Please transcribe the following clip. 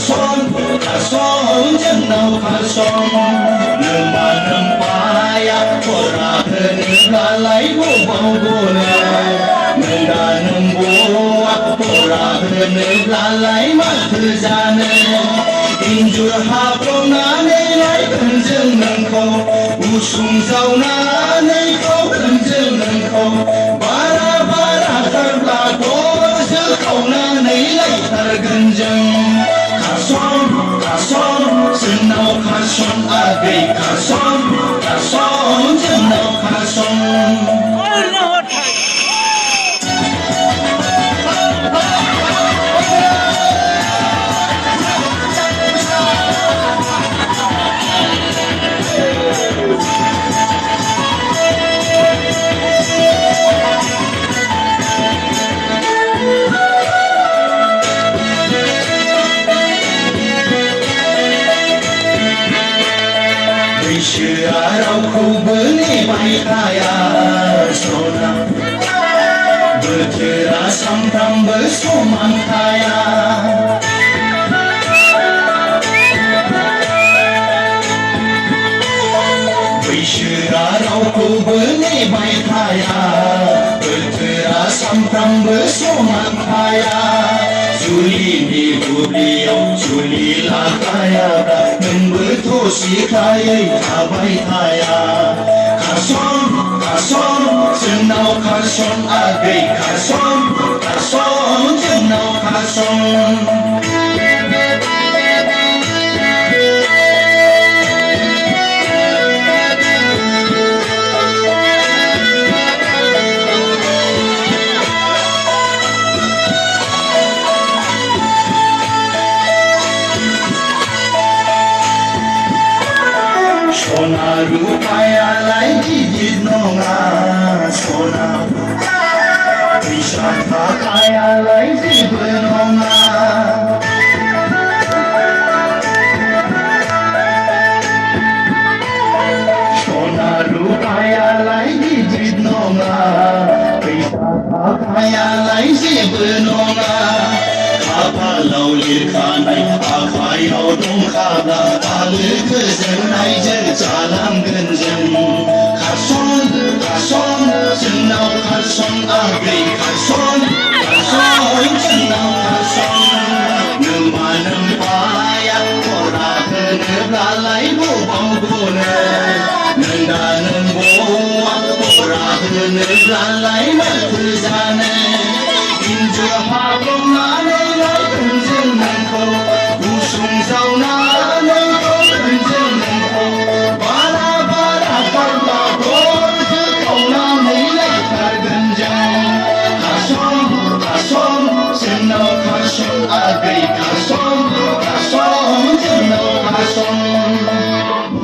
가손 정나우 가손 너만 봐야 보라는 갈라이고 보고네 너라는 보아 보라는 갈라이 마트자네 인주하고나네 나이 근정능고 우승자우나네 고 근정능고 바라바라 달라고 저고나네 나이 달근정 가손 정나우 가손 아베 가손 정나우 가손 시아라우쿠브니 바이카야 소나 베트라 삼탐브 소만카야 시아라우쿠브니 바이카야 베트라 삼탐브 소만카야 줄리니 부리요 줄리라카야 능부토 시카에 타바이타야 가손 정나우 가손 아베 가손 정나우 가손 소나루 파야라이 지지노가 소나 비샤타 파야라이 지브노가 소나루 파야라이 지지노가 비샤타 파야라이 지브노가 아팔라우 일카나이 아카이라우 동카다 알르 그정나이제 자람 근정 가손 정나우 가손 아베 가손 정나우 가손 너만은 봐야 보라그네 라라이고 방구네 너다는 보아 보라그네 라라이 말투자네 인주하고 나네 우승자우나